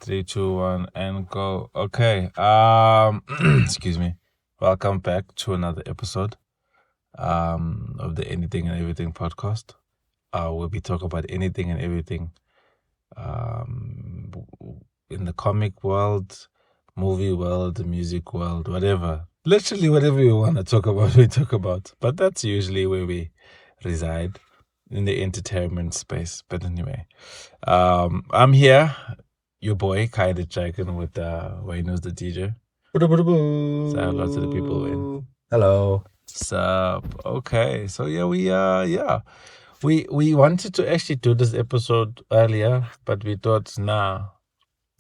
3, 2, 1, and go. Okay. Excuse me. Welcome back to another episode of the Anything and Everything podcast. Where we talk about anything and everything in the comic world, movie world, the music world, whatever. Literally whatever we want to talk about, we talk about. But that's usually where we reside, in the entertainment space. But anyway, I'm here, your boy, Kai the Dragon, with WAYNOz the DJ. Say hello to the people, Wayne. Hello. Sup? Okay, so we wanted to actually do this episode earlier, but we thought,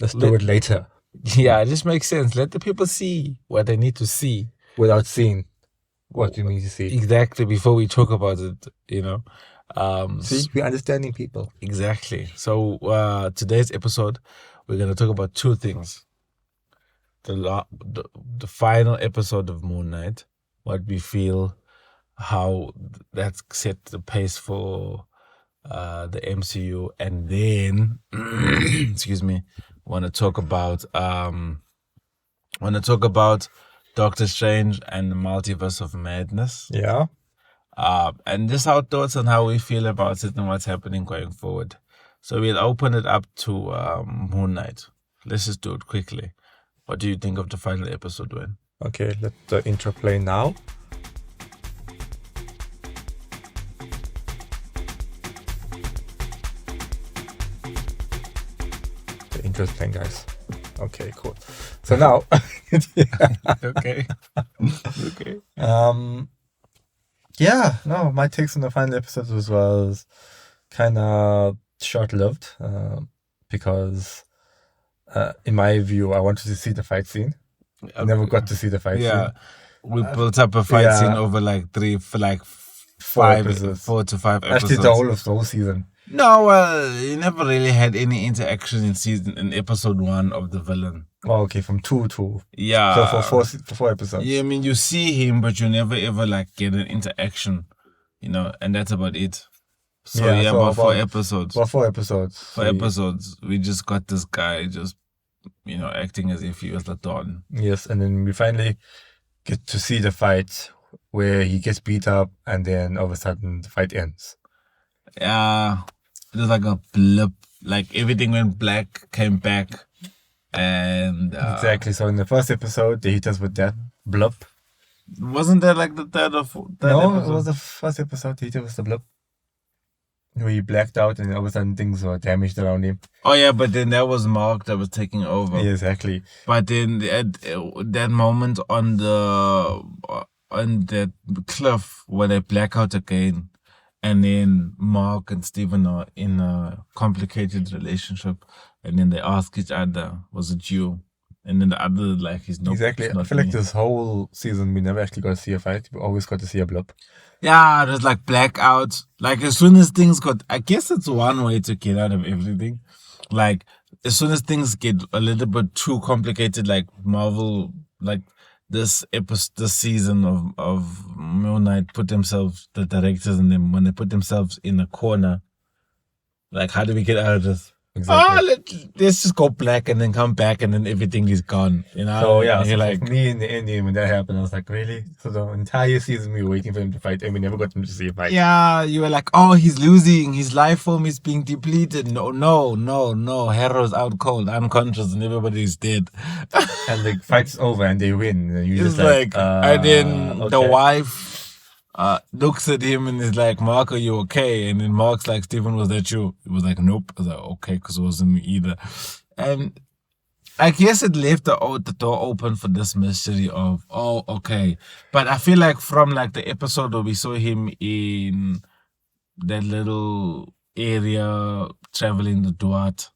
let's do it later. Yeah, it just makes sense. Let the people see what they need to see without seeing what you need to see. Exactly, before we talk about it, See, we're understanding people. Exactly. So today's episode, we're going to talk about two things. The final episode of Moon Knight, what we feel, how that set the pace for the MCU, and then excuse me, want to talk about Doctor Strange and the Multiverse of Madness. Yeah. And just our thoughts on how we feel about it and what's happening going forward. So we'll open it up to Moon Knight. Let's just do it quickly. What do you think of the final episode, Wayne? Okay, let the intro play now. The intro's playing, guys. Okay, cool. So now... Okay. Okay. Yeah, no, my takes on the final episode was kind of short-lived because, in my view, I wanted to see the fight scene. I never got to see the fight scene. Yeah, we built up a fight scene over four to five episodes. Actually, the whole season. No, he never really had any interaction in episode 1 of the villain. Oh, okay, from 2 to... Yeah. So for four episodes. Yeah, I mean, you see him, but you never ever get an interaction, and that's about it. So about 4 episodes. About 4 episodes. 4 episodes. We just got this guy just, acting as if he was the Don. Yes, and then we finally get to see the fight where he gets beat up and then all of a sudden the fight ends. Yeah, it was like a blip. Like everything went black, came back, and... Exactly, so in the first episode, they hit us with that blip. Wasn't that like the third episode? No, it was the first episode, they hit us with the blip. Where he blacked out and all of a sudden things were damaged around him. Oh yeah, but then that was Mark that was taking over. Yeah, exactly. But then that moment on that cliff where they black out again, and then Mark and Steven are in a complicated relationship, and then they ask each other, was it you? And then the other, he's not. Exactly. I feel like this whole season, we never actually got to see a fight. We always got to see a blip. Yeah, there's blackout. As soon as things I guess it's one way to get out of everything. As soon as things get a little bit too complicated, Marvel, this season of Moon Knight put themselves, the directors and them, when they put themselves in a corner, how do we get out of this? Exactly. Let's just go black and then come back and then everything is gone. So yeah, so for me in the ending when that happened, I was like, really? So the entire season we were waiting for him to fight and we never got him to see a fight. Yeah, you were like, oh, he's losing, his life form is being depleted. No, Harrow's out cold, unconscious, and everybody's dead. And the fight's over and they win. And you're just and then the wife looks at him and is like, Mark, are you okay? And then Mark's like, Stephen, was that you? He was like, nope. I was like, okay, because it wasn't me either. And I guess it left the door open for this mystery of, oh, okay. But I feel from the episode where we saw him in that little area traveling the Duat,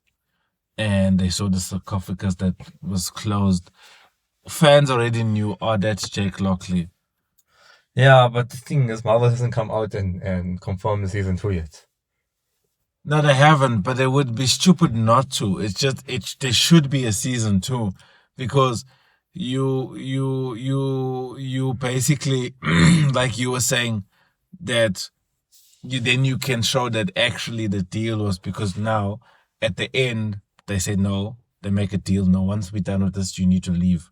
and they saw the sarcophagus that was closed, fans already knew, oh, that's Jake Lockley. Yeah, but the thing is, Marvel hasn't come out and confirmed the season 2 yet. No, they haven't, but they would be stupid not to. It's just, there should be a season 2, because you basically, like you were saying, that you can show that actually the deal was because now, at the end, they say no, They make a deal. No, once we're done with this, you need to leave.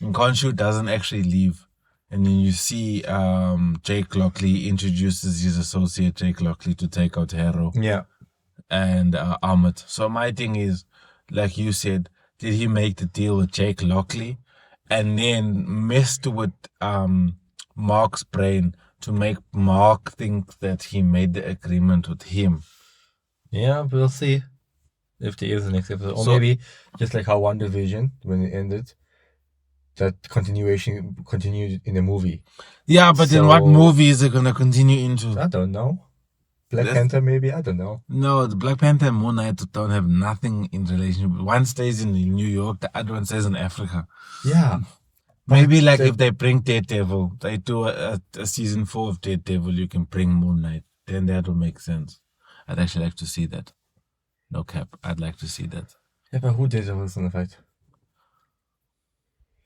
And Khonshu doesn't actually leave. And then you see Jake Lockley introduces his associate Jake Lockley to take out Hero. Yeah. And Ahmed. So my thing is, like you said, did he make the deal with Jake Lockley and then messed with Mark's brain to make Mark think that he made the agreement with him? Yeah, we'll see if there is a next episode. Or maybe just like how WandaVision, when it ended, that continued in the movie. Yeah, but in what movie is it going to continue into? I don't know. Black Panther, maybe? I don't know. No, the Black Panther and Moon Knight don't have nothing in relation. One stays in New York, the other one stays in Africa. Yeah. Maybe like if they bring Daredevil, they do a season 4 of Daredevil, you can bring Moon Knight. Then that will make sense. I'd actually like to see that. No cap. I'd like to see that. Yeah, but who Daredevil is in the fight?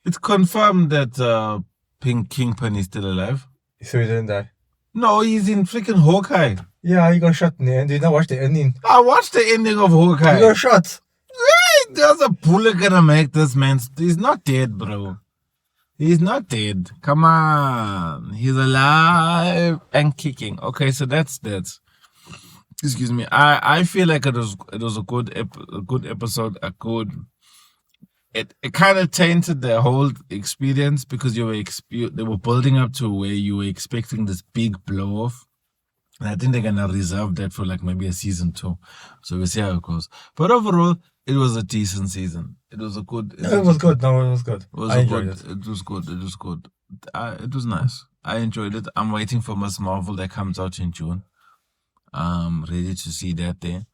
It's confirmed that Pink Kingpin is still alive. So he didn't die? No, he's in freaking Hawkeye. Yeah, he got shot in the end. Did you not watch the ending? I watched the ending of Hawkeye. He got shot. Hey, there's a bullet gonna make this man. He's not dead, bro. He's not dead. Come on. He's alive and kicking. Okay, so that's that. Excuse me. I feel like it was a good episode. It kind of tainted the whole experience because they were building up to where you were expecting this big blow off. And I think they're gonna reserve that for like maybe a season 2. So we'll see how it goes. But overall, it was a decent season. It was a good. It was good. No, it was good. I enjoyed it. It was good. It was good. It was nice. I enjoyed it. I'm waiting for Miss Marvel that comes out in June. Ready to see that there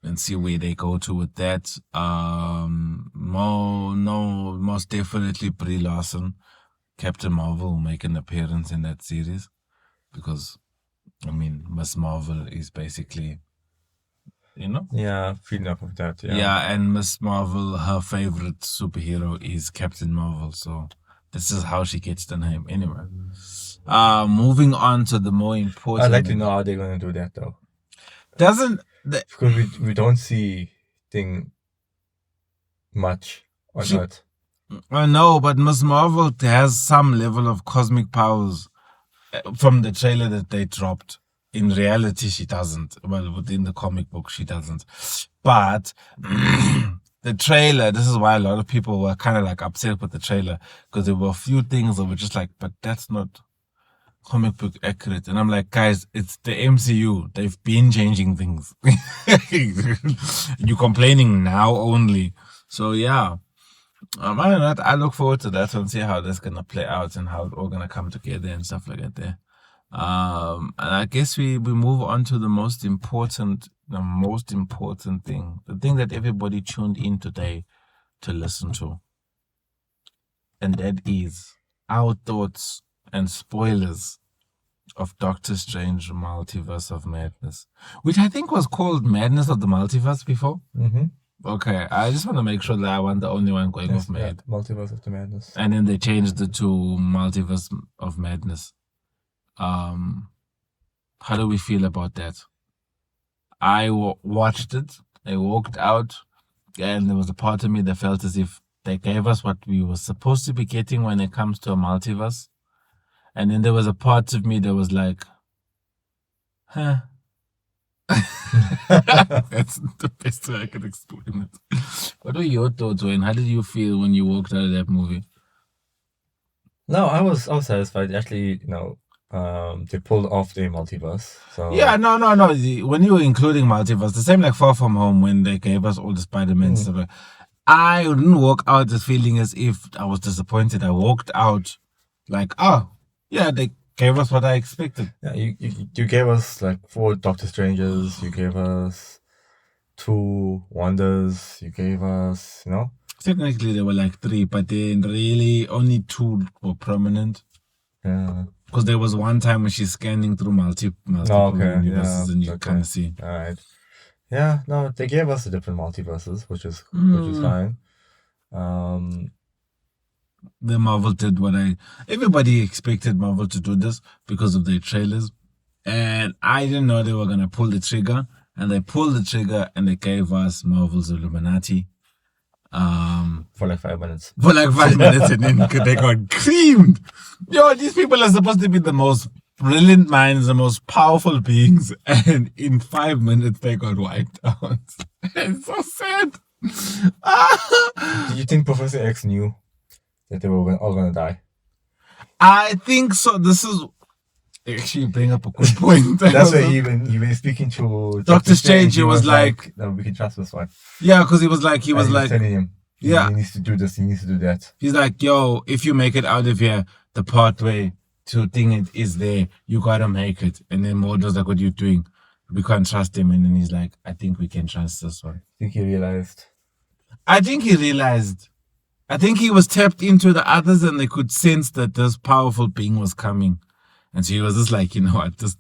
and see where they go to with that. Most definitely Brie Larson, Captain Marvel will make an appearance in that series because, I mean, Miss Marvel is basically, you know? Yeah, feeding off of that. Yeah, and Miss Marvel, her favorite superhero is Captain Marvel, so this is how she gets the name. Anyway, moving on to the more important. I'd like to know how they're going to do that, though. Because we don't see thing much or not. I know, but Miss Marvel has some level of cosmic powers from the trailer that they dropped. In reality, she doesn't. Well, within the comic book, she doesn't. But the trailer, this is why a lot of people were kind of like upset with the trailer because there were a few things that were just like, but that's not comic book accurate. And I'm like, guys, it's the MCU. They've been changing things. You're complaining now only. So yeah. I look forward to that and see how that's gonna play out and how it's all gonna come together and stuff like that there. And I guess we move on to the most important thing, the thing that everybody tuned in today to listen to. And that is our thoughts and spoilers of Doctor Strange Multiverse of Madness, which I think was called Madness of the Multiverse before. Mm-hmm. Okay, I just want to make sure that I wasn't the only one going off mad. Multiverse of the Madness. And then they changed it to Multiverse of Madness. How do we feel about that? I watched it, I walked out, and there was a part of me that felt as if they gave us what we were supposed to be getting when it comes to a multiverse. And then there was a part of me that was like, huh. That's the best way I could explain it. What were your thoughts, Wayne? How did you feel when you walked out of that movie? No, I was satisfied. Actually, they pulled off the multiverse. So yeah, no. When you were including multiverse, the same like Far From Home when they gave us all the Spider-Man stuff. I didn't walk out just feeling as if I was disappointed. I walked out like, oh, yeah, they gave us what I expected. Yeah, you gave us like 4 Doctor Strangers. You gave us 2 Wonders. You gave us, Technically, there were like 3, but then really only 2 were prominent. Yeah. Because there was one time when she's scanning through multiple universes and you kind of see. All right. Yeah, no, they gave us the different multiverses, which is fine. The Marvel did everybody expected Marvel to do this because of their trailers. And I didn't know they were going to pull the trigger. And they pulled the trigger and they gave us Marvel's Illuminati. For like 5 minutes. For like 5 minutes, and then they got creamed. Yo, these people are supposed to be the most brilliant minds, the most powerful beings, and in 5 minutes they got wiped out. It's so sad. Do you think Professor X knew that they were all gonna die? I think so. This is actually bring up a good point. That's why he been speaking to Doctor Strange. He was like, "No, we can trust this one." Yeah, because he was like, telling him, yeah, he needs to do this, he needs to do that. He's like, yo, if you make it out of here, the pathway to thing it is there. You gotta make it. And then Mordo's like, what are you doing? We can't trust him. And then he's like, I think we can trust this one. I think he realized. I think he was tapped into the others, and they could sense that this powerful being was coming. And so he was just like, you know what, this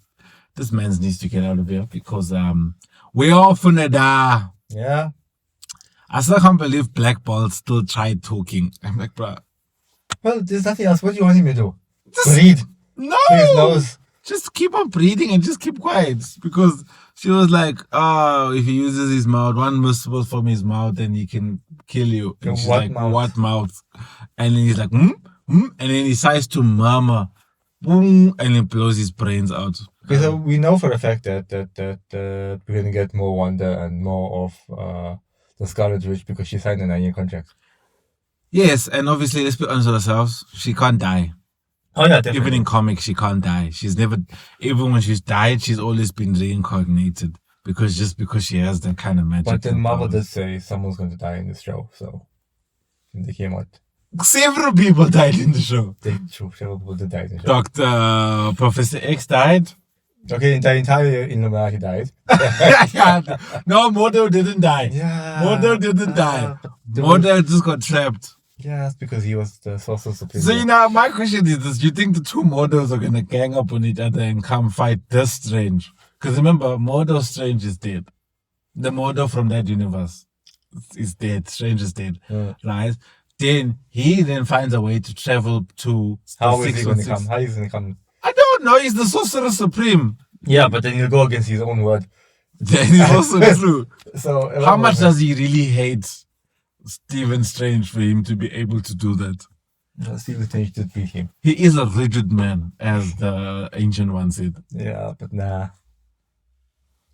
man needs to get out of here because we're all finna die. Yeah. I still can't believe Black Bolt still tried talking. I'm like, bruh. Well, there's nothing else. What do you want him to do? Breathe. No. Through his nose. Just keep on breathing and just keep quiet. Because she was like, oh, if he uses his mouth, one missile from his mouth, then he can kill you. And she's like, mouth? What mouth? And then he's like, And then he decides to murmur. Boom, and it blows his brains out. Because we know for a fact that we're gonna get more Wanda and more of the Scarlet Witch because she signed a 9-year contract. Yes, and obviously, let's be honest with ourselves, she can't die. Oh yeah, definitely. Even in comics, she can't die. She's never, even when she's died, she's always been reincarnated because she has that kind of magic. But then Marvel did say someone's going to die in this show, so they came out. Several people died in the show. Several people did die in the show. Professor X died. Okay, the entire Illuminati died. No, Mordo didn't die. Yeah. Mordo didn't die. Mordo just got trapped. Yeah, it's because he was the Sorcerer Supreme. So, my question is this. Do you think the two Mordos are going to gang up on each other and come fight this Strange? Because remember, Mordo Strange is dead. The Mordo from that universe is dead. Strange is dead. Right? Then he finds a way to travel to... How is he going to come? How is he going to come? I don't know. He's the Sorcerer Supreme. Yeah, but then he'll go against his own word. That is also true. So how much does he really hate Stephen Strange for him to be able to do that? Stephen Strange did beat him. He is a rigid man, as the Ancient One said. Yeah, but nah.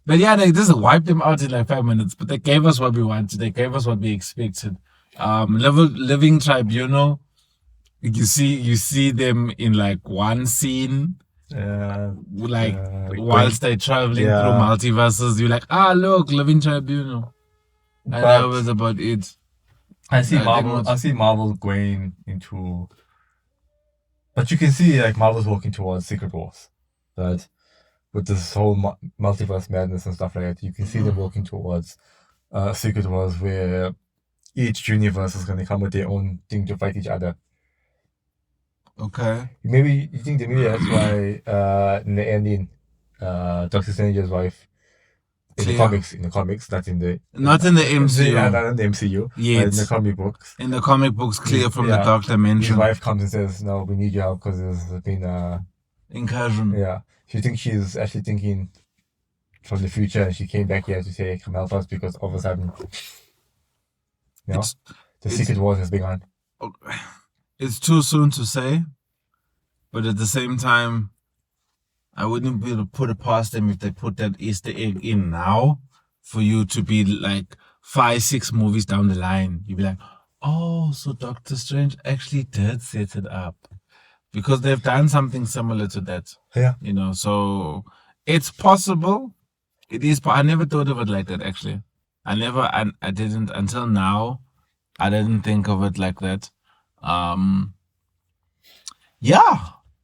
But yeah, they just wiped him out in like 5 minutes. But they gave us what we wanted. They gave us what we expected. Living Tribunal. You see them in like one scene. Whilst they're traveling through multiverses, you're like, look, Living Tribunal. And that was about it. I see Marvel going into, but you can see like Marvel's working towards Secret Wars, right? With this whole multiverse madness and stuff like that, you can see them working towards Secret Wars, where each universe is going to come with their own thing to fight each other. Okay. Maybe you think maybe that's why in the ending, Doctor Strange's wife. In the comics, not in the MCU. Yeah, not in the MCU. Yeah, in the comic books. In the comic books, clear from the Dark Dimension. His wife comes and says, "No, we need your help because there's been incursion." Yeah, she thinks she's actually thinking from the future, and she came back here to say, "Come help us," because all of a sudden, the Secret Wars has begun. It's too soon to say, but at the same time, I wouldn't be able to put it past them if they put that Easter egg in now for you to be like 5-6 movies down the line. You'd be like, oh, so Doctor Strange actually did set it up. Because they've done something similar to that. Yeah. So it's possible. It is, but I never thought of it like that, actually. I didn't, until now, I didn't think of it like that.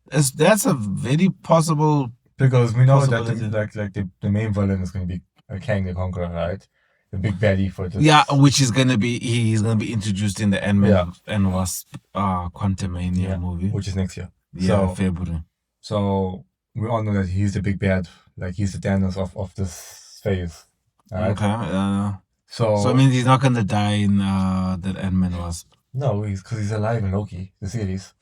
That's a very possible, because we know that the main villain is going to be Kang the Conqueror, right? The big baddie for this. Yeah, which is going to be he's going to be introduced in the Ant-Man and Wasp Quantumania movie, which is next year. Yeah, February. So we all know that he's the big bad, like he's the Thanos of this phase. Right? Okay. So it means he's not going to die in that Ant-Man Wasp. No, because he's alive in Loki, the series.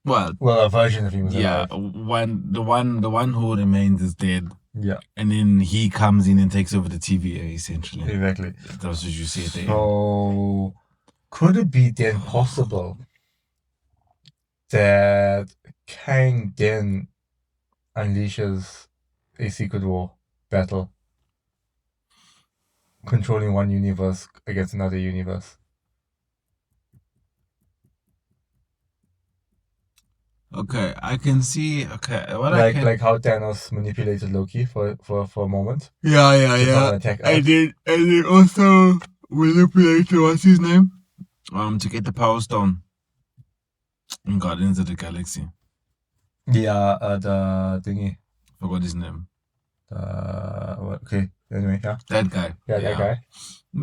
Well, a version of him is alive. The one who remains is dead. Yeah. And then he comes in and takes over the TVA, essentially. Exactly. That's what you see at the end. So, could it be then possible that Kang then unleashes a Secret War battle, controlling one universe against another universe? Okay, I can see. Okay, what like how Thanos manipulated Loki for a moment. Yeah. Attack I did also manipulate what's his name? To get the Power Stone in Guardians of the Galaxy. Yeah, the thingy. Forgot his name. Okay. Anyway, yeah. That guy. Yeah, that guy.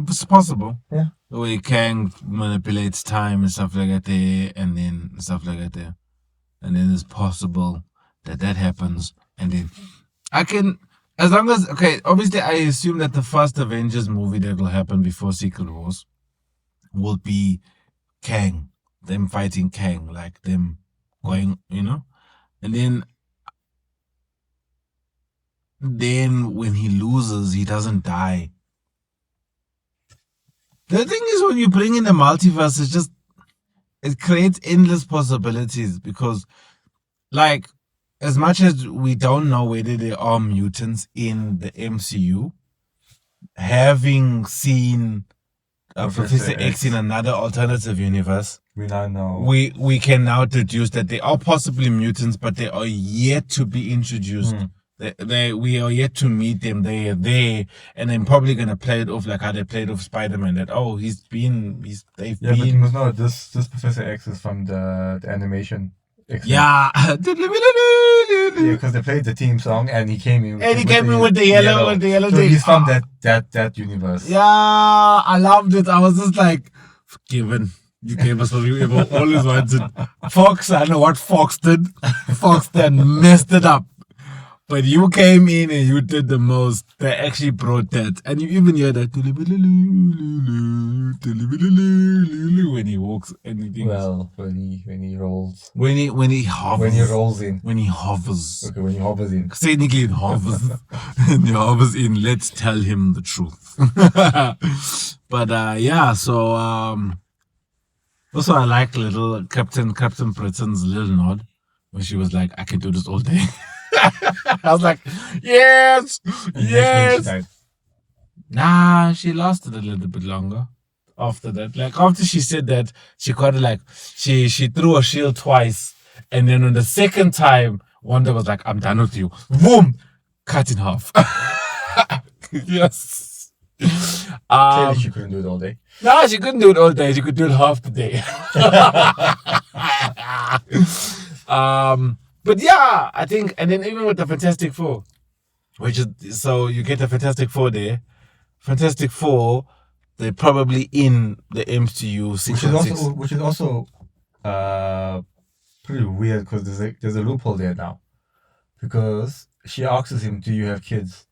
It's possible. Yeah. The way Kang manipulates time and stuff like that there, and then stuff like that there. And then it's possible that happens. And then I can, as long as, okay, obviously I assume that the first Avengers movie that will happen before Secret Wars will be Kang, them fighting Kang, like them going, and then when he loses, he doesn't die. The thing is, when you bring in the multiverse, it creates endless possibilities because, like, as much as we don't know whether there are mutants in the MCU, having seen Professor X in another alternative universe, we now know. We can now deduce that they are possibly mutants, but they are yet to be introduced. We are yet to meet them. They are there, and I'm probably gonna play it off like how they played off Spider-Man. That but you must know this Professor X is from the animation. X-Men. Yeah, because they played the theme song, and he came in. And he came in with the yellow. So he's from that universe. Yeah, I loved it. I was just like, forgiven. You gave us what we ever always wanted. Fox, I know what Fox did. Fox then messed it up. But you came in and you did the most. They actually brought that. And you even hear that when he walks. Anything. Well, when he rolls. When he hovers. When he rolls in. When he hovers. Okay, when he hovers in. Technically it hovers. And he hovers in. Let's tell him the truth. But yeah, so also I like little Captain Britain's little nod when she was like, I can do this all day. I was like, yes. She died. Nah, she lasted a little bit longer after that. Like after she said that, she got like she threw a shield twice, and then on the second time, Wanda was like, I'm done with you. Boom, cut in half. Yes. Clearly she couldn't do it all day. No, she couldn't do it all day. She could do it half the day. But yeah, I think, and then even with the Fantastic Four, so you get the Fantastic Four there. Fantastic Four, they're probably in the MCU 616. Which is also pretty weird because there's a loophole there now. Because she asks him, do you have kids?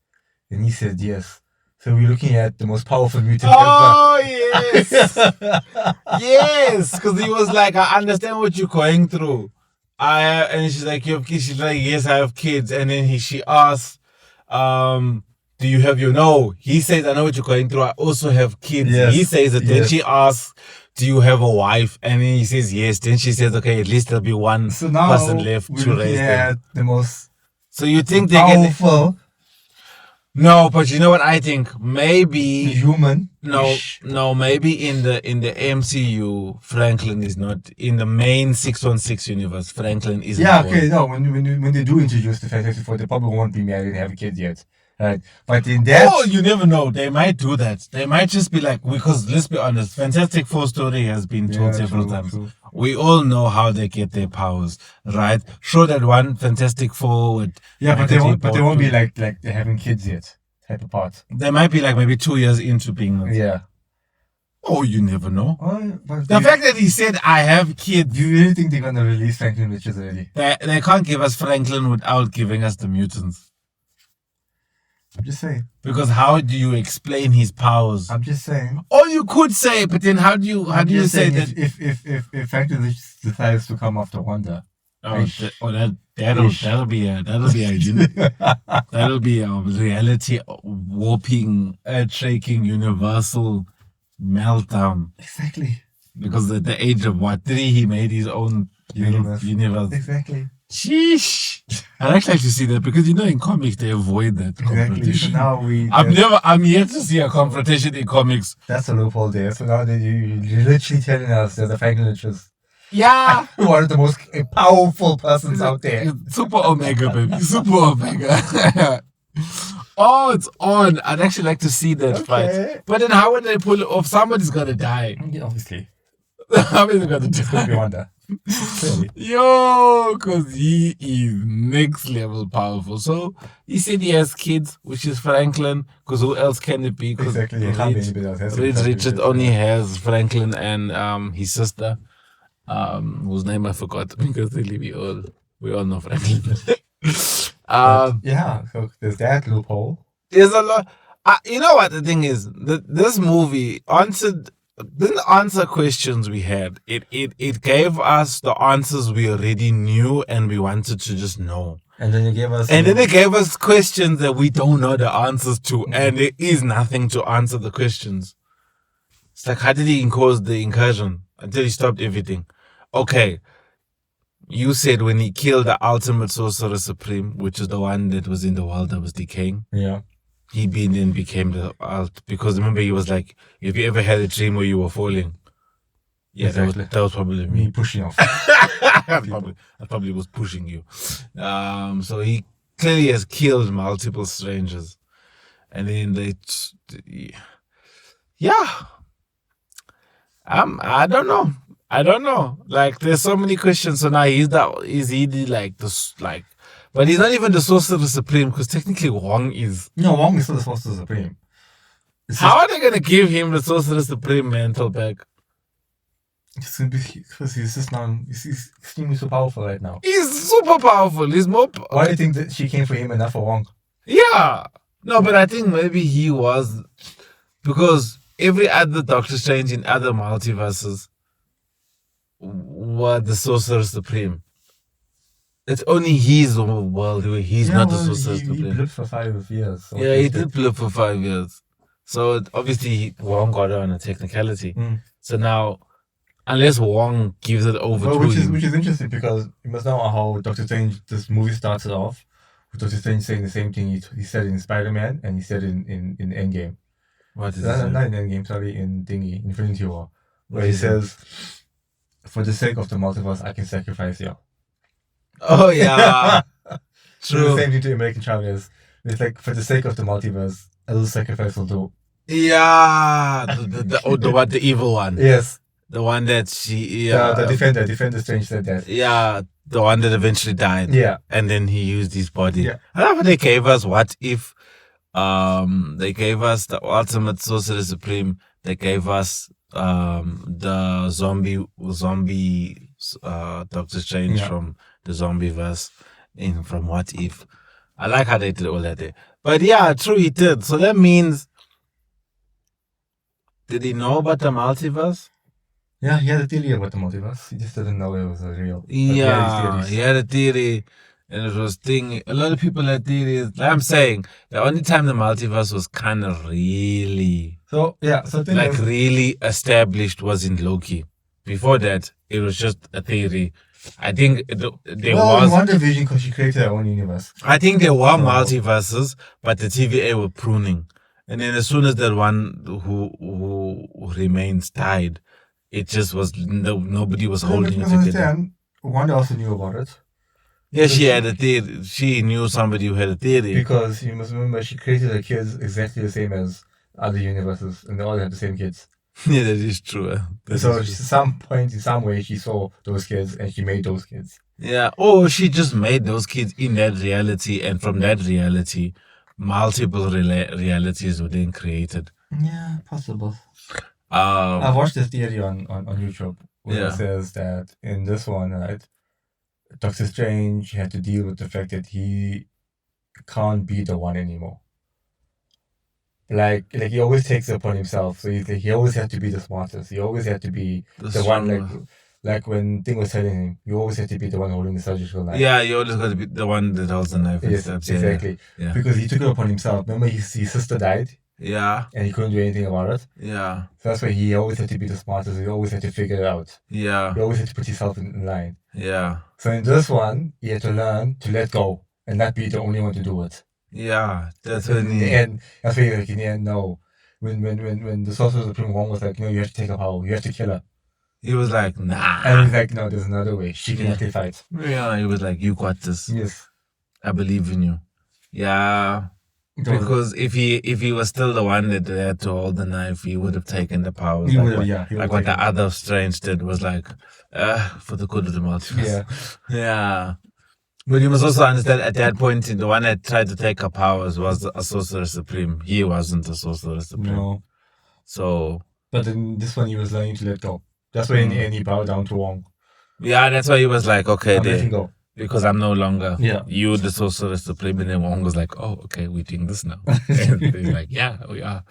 And he says yes. So we're looking at the most powerful mutant ever. Oh, yes! Yes! Because he was like, I understand what you're going through. And she's like, you have kids? She's like, yes, I have kids. And then she asks, do you have No. He says, I know what you're going through. I also have kids. Yes. He says it. Then she asks, do you have a wife? And then he says, yes. Then she says, okay, at least there'll be one person left to raise them. The most So you think powerful? No, but you know what I think? Maybe human. No, maybe in the MCU, Franklin is not in the main 616 universe. Franklin isn't. Yeah, okay, no. When they do introduce the Fantastic Four, they probably won't be married and have kids yet. Right. But in that, you never know. They might do that. They might just be like, because let's be honest, Fantastic Four story has been told several times. True. We all know how they get their powers, right? Show that one Fantastic Four with but they won't be like they're having kids yet. Type of part. They might be like maybe 2 years into being. Yeah. Oh, you never know. The fact that he said, I have kids. Do you really think they're going to release Franklin Richards already? They can't give us Franklin without giving us the mutants. I'm just saying. Because how do you explain his powers? I'm just saying. Or you could say, but then how do you say that? If Franklin Richards decides to come after Wanda. That That'll be a reality warping, earth-shaking, universal meltdown. Exactly. Because at the age of what, 3, he made his own universe. Exactly. Sheesh. I'd actually like to see that because in comics they avoid that confrontation. So now I'm yet to see a confrontation in comics. That's a loophole there. So now you're literally telling us there's a Franklin just one of the most powerful persons out there. Super Omega, baby. Super Omega. Oh, it's on. I'd actually like to see that fight. But then how would they pull it off? Somebody's gonna die. Yeah, obviously. Somebody's gonna die. It's gonna be Wanda. Yo, because he is next level powerful. So he said he has kids, which is Franklin, because who else can it be? Exactly. Reed Richards only has Franklin and his sister, whose name I forgot because we all know Franklin. So there's that loophole. There's a lot. You know what the thing is? This movie didn't answer questions we had. It gave us the answers we already knew and we wanted to just know. And then it gave us questions that we don't know the answers to, and there is nothing to answer the questions. It's like, how did he cause the incursion until he stopped everything? Okay, you said when he killed the ultimate sorcerer supreme, which is the one that was in the world that was decaying. Yeah. He then became the alt, because remember he was like, "Have you ever had a dream where you were falling?" Yeah, exactly. that was probably me pushing off. I probably was pushing you. So he clearly has killed multiple strangers, and then I don't know. Like, there's so many questions. So now is he but he's not even the Sorcerer Supreme, because technically Wong is. No, Wong is still the Sorcerer Supreme. How are they going to give him the Sorcerer Supreme mantle back? It's going to be because he's extremely so powerful right now. He's super powerful. He's more. Why do you think that she came for him and not for Wong? Yeah. No, but I think maybe he was. Because every other Doctor Strange in other multiverses were the Sorcerer Supreme. It's only his world where he's not the Sorcerer Supreme. He blipped for 5 years. So he did blip for 5 years. So obviously Wong got it on a technicality. So now, unless Wong gives it over to him. Which is interesting, because you must know how Doctor Strange, this movie started off with Doctor Strange saying the same thing he said in Spider-Man and he said in Endgame. What is that? Not in Endgame, sorry, in Infinity War. Where he says, "For the sake of the multiverse, I can sacrifice you." Oh, yeah. True. The same thing to American Travelers. It's like, for the sake of the multiverse, a little sacrifice will do. Yeah. The evil one. Yes. The one that the Defender Strange said that. Yeah. The one that eventually died. Yeah. And then he used his body. Yeah. I love how they gave us what if they gave us the ultimate Sorcerer Supreme. They gave us the zombie Doctor Strange from the Zombieverse from What If. I like how they did all that there. But yeah, true, he did. So that means, did he know about the multiverse? Yeah, he had a theory about the multiverse. He just didn't know it was real. Yeah, he had a theory, and it was thing. A lot of people had theories. Like I'm saying, the only time the multiverse was kind of really really established was in Loki. Before that, it was just a theory. I think there was. In WandaVision, because she created her own universe. I think there were multiverses, but the TVA were pruning. And then as soon as that one who remains died, it just was nobody was holding it together. Wanda also knew about it. Yeah, she had a theory. She knew somebody who had a theory. Because you must remember, she created her kids exactly the same as other universes, and they all had the same kids. Yeah, that is true. At some point, in some way, she saw those kids and she made those kids. Yeah, or she just made those kids in that reality, and from that reality, multiple realities were then created. Yeah, possible. I've watched this theory on YouTube where it says that in this one, right, Doctor Strange had to deal with the fact that he can't be the one anymore. Like he always takes it upon himself. So he always had to be the smartest. He always had to be the one Like when Thing was telling him, you always have to be the one holding the surgical knife. Yeah, you always got to be the one that holds the knife. Yes, exactly. Yeah. Because he took it upon himself. Remember, his sister died. Yeah. And he couldn't do anything about it. Yeah. So that's why he always had to be the smartest. He always had to figure it out. Yeah. He always had to put himself in line. Yeah. So in this one, he had to learn to let go and not be the only one to do it. Yeah, that's when in the end, that's why like in the end, no. When the Sorcerer Supreme one was like, no, you have to take her power, you have to kill her. He was like, nah. And he's like, no, there's another way. She can actually fight. Yeah, he was like, you got this. Yes. I believe in you. Yeah. Because if he was still the one that had to hold the knife, he would have taken the powers. Like what the other Strange did was like, for the good of the multiverse. Yeah. Yeah. But you must also understand at that point, the one that tried to take her powers was a Sorcerer Supreme. He wasn't a Sorcerer Supreme. No. So. But in this one, he was learning to let go. That's why in the end he bowed down to Wong. Yeah, that's why he was like, okay, I'm letting go. Because I'm no longer you, the Sorcerer Supreme. And then Wong was like, oh, okay, we're doing this now. And he's like, yeah, we are.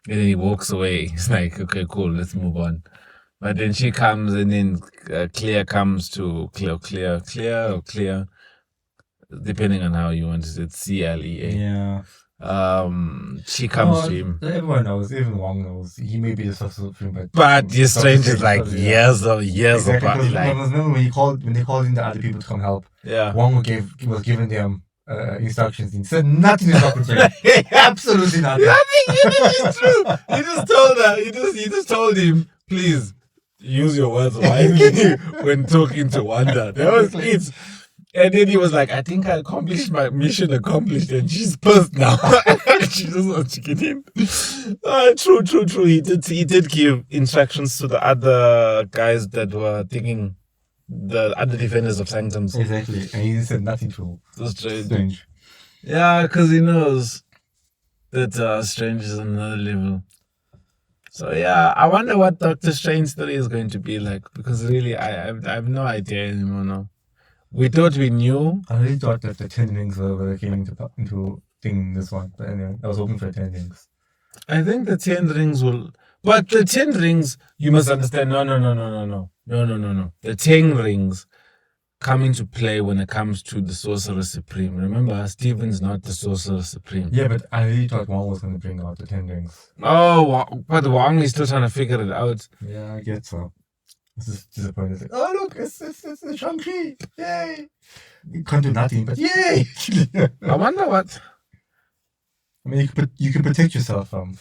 And then he walks away. He's like, okay, cool, let's move on. But then she comes, and then Clear comes to Clear, depending on how you want to say it, CLEA. Yeah. She comes to him. Everyone knows, even Wong knows. He may be the Sorcerer Supreme, but the Strange is like years apart. Like, remember when they called in the other people to come help? Yeah. Wong was giving them instructions. He said nothing is up with him. Absolutely nothing. It's true. He just told her. He just told him, please use your words wisely when talking to Wanda. That was it. And then he was like, I think I accomplished my mission and she's pissed now. She doesn't want to get in. True. He did give instructions to the other guys that were thinking, the other defenders of Sanctums. Exactly. And he said nothing to Strange. Yeah, because he knows that Strange is on another level. So yeah, I wonder what Doctor Strange 3 is going to be like, because really I have no idea anymore now. We thought we knew. I really thought that the 10 rings were came into thing this one. But anyway, I was hoping for 10 rings. I think the 10 rings will... But the 10 rings, you must understand, no. The 10 rings come into play when it comes to the Sorcerer Supreme. Remember, Steven's not the Sorcerer Supreme. Yeah, but I really thought Wong was going to bring out the 10 rings. Oh, but Wong is still trying to figure it out. Yeah, I get so. This is disappointing. It's like, oh look, it's Shang-Chi! Yay! You can't do nothing, but yay! I wonder what. I mean, you can protect yourself from.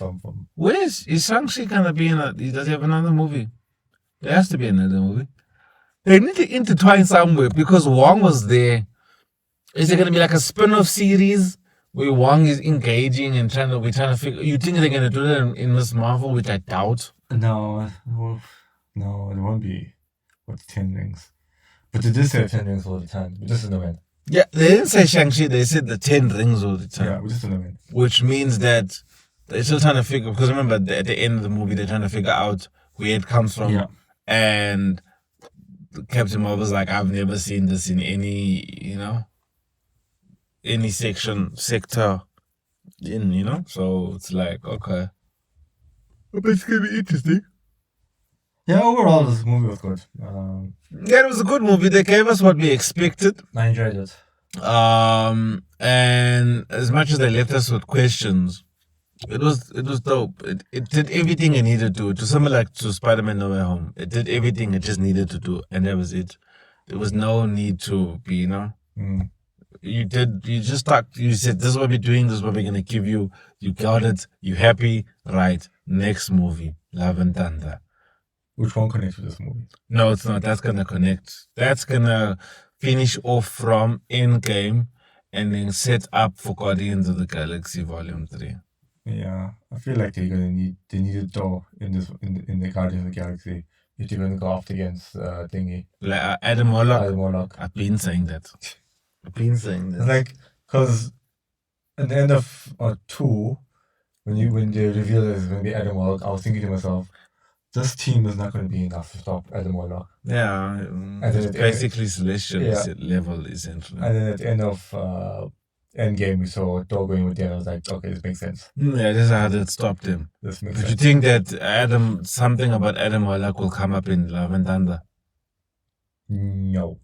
Where is Shang-Chi gonna be in a? Does he have another movie? There has to be another movie. They need to intertwine somewhere because Wong was there. Is it gonna be like a spin-off series where Wong is engaging and we're trying to figure? You think they're gonna do that in Miss Marvel, which I doubt. No. No, it won't be with 10 rings. But they did say 10 rings all the time. We just don't know when. Yeah, they didn't say Shang-Chi, they said the 10 rings all the time. Yeah, we just don't know when. Which means that they're still trying to figure, because remember, at the end of the movie, they're trying to figure out where it comes from. Yeah. And Captain Marvel's like, I've never seen this in any, any sector, so it's like, okay. But it's going to be interesting. Yeah, overall, this movie was good. Yeah, it was a good movie. They gave us what we expected. I enjoyed it. And as much as they left us with questions, it was dope. It did everything it needed to do. To similar like to Spider-Man No Way Home. It did everything it just needed to do, and that was it. There was no need to be, You just talked, you said, this is what we're doing, this is what we're going to give you. You got it, you happy, right. Next movie, Love and Thunder. Which one connects with this movie? No, it's not. That's going to connect. That's going to finish off from Endgame and then set up for Guardians of the Galaxy Volume 3. Yeah, I feel like they need a door in the Guardians of the Galaxy if they're going to go off against thingy. Like Adam Warlock. I've been saying that. Like, because at the end of 2, when they reveal that it's going to be Adam Warlock, I was thinking to myself, this team is not going to be enough to stop Adam Warlock. Yeah, it's basically Celestial level, essentially. And then at the end of Endgame, we saw Thor going with them. I was like, okay, this makes sense. Yeah, this is how that stopped him. This makes sense. You think that something about Adam Warlock will come up in Love and Thunder? No,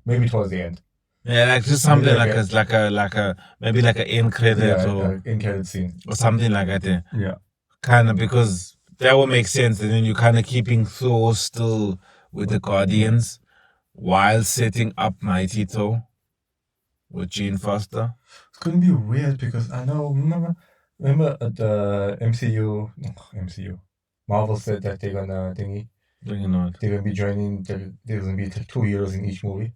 maybe towards the end. Yeah, like just something like a maybe like an end credit or end credit scene or something like that. Yeah. Yeah. Kind of, because that would make sense, and then you're kind of keeping Thor still with the Guardians while setting up Mighty Thor with Jane Foster. It's gonna be weird because I know. Remember at the MCU, Marvel said that they're gonna thingy. They're gonna be joining. There's gonna be 2 heroes in each movie.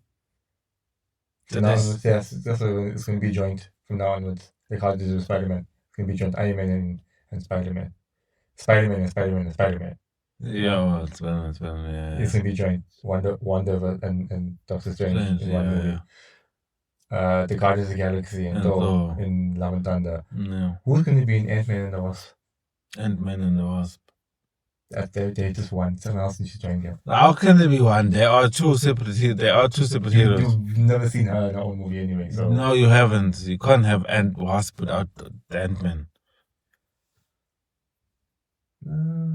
So now onwards, yes, that's what it's gonna be joined from now onwards. Like how they do Spider-Man. It's gonna be joined Iron Man and Spider-Man. Spider-Man and Spider-Man and Spider-Man. Yeah, well, Spider-Man, yeah. It's gonna be joined. Wonder and Doctor Strange in one movie. Yeah. The Guardians of the Galaxy and Thor in Love and Thunder. Yeah. Who's gonna be in Ant-Man and the Wasp? Ant-Man and the Wasp. They just one. Someone else needs to join them. How can there be one? There are two separate heroes. You've never seen her in her own movie anyway. So. No, you haven't. You can't have Wasp without the Ant-Man.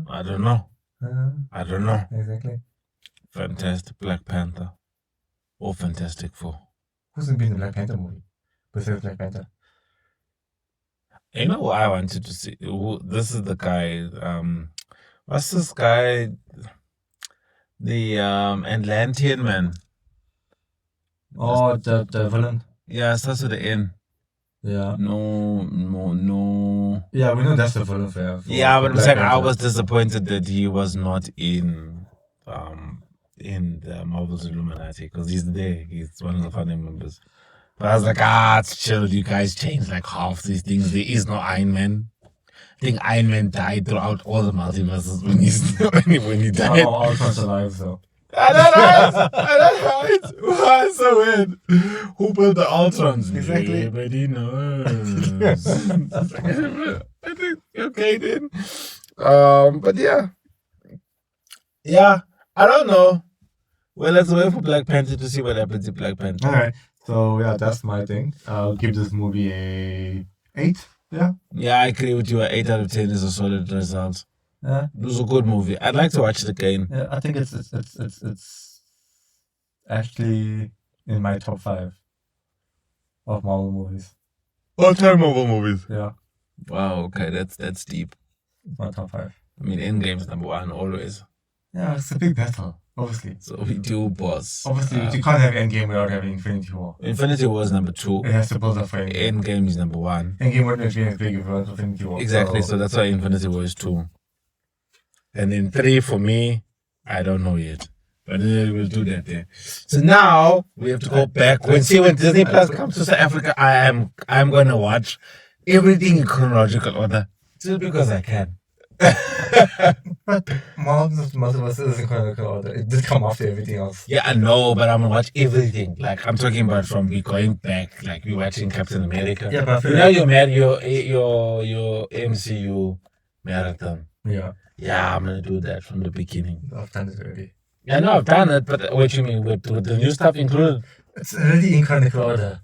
I don't know. I don't know. Exactly. Fantastic Black Panther. Or Fantastic Four. Who's going to be in the Black Panther movie? Besides Black Panther? You know what I wanted to see? This is the guy. What's this guy? The Atlantean man. Oh, the villain. Yeah, it starts with the N. Yeah. No. Yeah, we know that's the villain for yeah, but I'm saying I was disappointed that he was not in the Marvel's Illuminati, because he's there. He's one of the founding members. But I was like, it's chill. You guys changed like half these things. There is no Iron Man. I think Iron Man died throughout all the multiverses when he died. Oh, Ultron's alive, though. I don't know. Why so weird? Who built the Ultrons? Exactly. Everybody knows. I think, okay then. But yeah. Yeah, I don't know. Well, let's wait for Black Panther to see what happens in Black Panther. Alright. So yeah, that's my thing. I'll give this movie a 8. Yeah. Yeah, I agree with you. 8 out of 10 is a solid result. Yeah. It was a good movie. I'd like to watch it again. Yeah, I think it's actually in my top 5 of Marvel movies. All-time Marvel movies. Yeah. Wow. Okay, that's deep. My top 5. I mean, Endgame's number 1 always. Yeah, it's a big battle, obviously. So we do boss. Obviously, you can't have Endgame without having Infinity War. Infinity War is number 2. It has to build up for Endgame. Endgame is number 1. Endgame wouldn't have been as big without Infinity War. Exactly. So that's why Infinity War is 2. And then 3 for me, I don't know yet. But we'll do that there. So now we have to go back. When Disney Plus comes to South Africa, I'm gonna watch everything in chronological order. Just because I can. But Marvel's Multiverse is in chronological order. It did come after everything else. Yeah, I know, but I'm gonna watch everything. Like, I'm talking about from we going back, like we watching Captain America. Yeah, but you're mad your MCU marathon. Yeah. Yeah, I'm gonna do that from the beginning. I've done it already. Yeah, no, I've done it, but what you mean with the new stuff included? It's already in chronological order.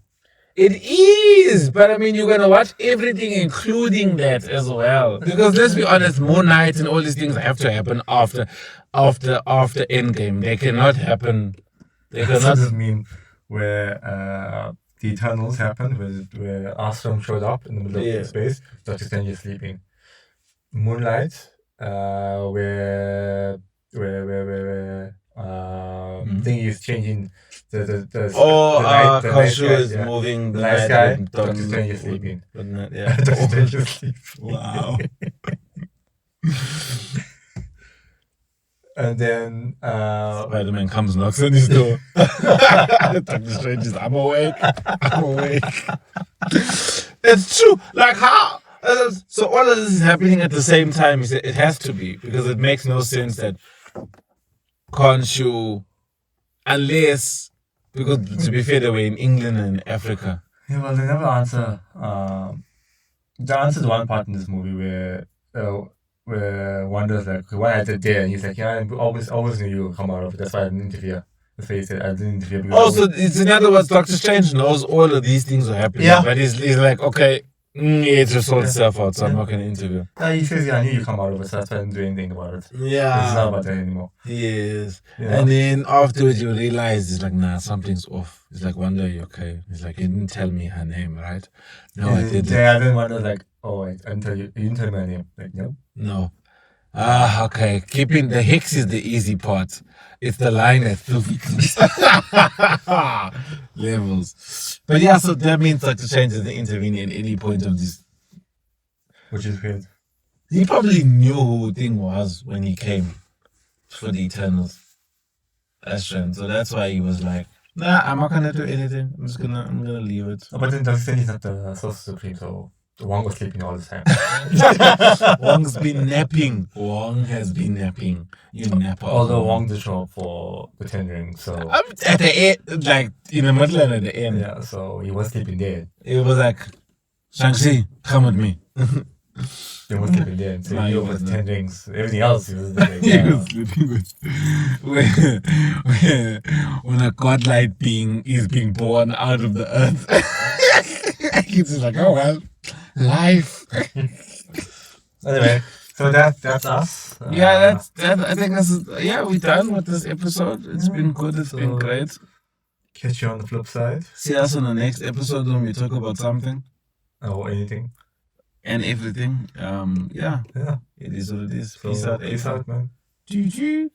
It is, but I mean, you're gonna watch everything, including that as well. Because let's be honest, Moon Knight and all these things have to happen after Endgame. They cannot happen. They cannot. That's a meme where the Eternals happened, where Armstrong showed up in the middle of space. Doctor Strange is sleeping. Moonlight, where thing is changing the night sky is moving the night sky. Doctor Strange is sleeping. Yeah. Doctor Strange is sleeping. Wow. And then Spider-Man comes, knocks on his door. Doctor Strange is, I'm awake. It's true. Like how? So all of this is happening at the same time. It has to be, because it makes no sense that Khonshu, unless, because to be fair, they were in England and Africa. Yeah, well, they never answer. They answered one part in this movie where Wanda's like, why I did there? And he's like, yeah, I always knew you would come out of it. That's why I didn't interfere. That's why he said I didn't interfere. Also, it's in other words, Doctor Strange knows all of these things are happening. Yeah. But he's like, okay, It just sorted itself out, so I'm not going to interview. He says, I knew you come out of it, so that's why I didn't do anything about it. Yeah. It's not about that anymore. Yes. Yeah. And then afterwards you realize it's like, nah, something's off. It's like, one day, you okay? He's like, you didn't tell me her name, right? No, I didn't. Yeah, then one was like, oh, wait, I didn't tell you. You didn't tell me her name. Like, no. No. Okay. Keeping the hicks is the easy part. It's the line that still becomes levels. But yeah, so that means like the changes the intervene at any point of this. Which is weird. He probably knew who Thing was when he came for the Eternals. Astron. So that's why he was like, nah, I'm not gonna do anything. I'm gonna leave it. But then does he say he's not the Sorcerer Supreme, so Wong was sleeping all the time. Wong's been napping. Wong has been napping. You napper. Although Wong did show up for the Ten Rings, so at the end, like in the middle and at the end. Yeah, so he was sleeping dead. It was like, Shang-Chi, come with me. He was sleeping dead. So he was 10 rings. Everything else he was like, he was sleeping with. When a godlike being is being born out of the earth. He's just like, oh well, life. Anyway, so that's us. Yeah, I think we're done with this episode. It's been good. It's been great. Catch you on the flip side. See us on the next episode when we talk about something. Or anything. And everything. Yeah. Yeah. It is what it is. So, peace out, man. GG.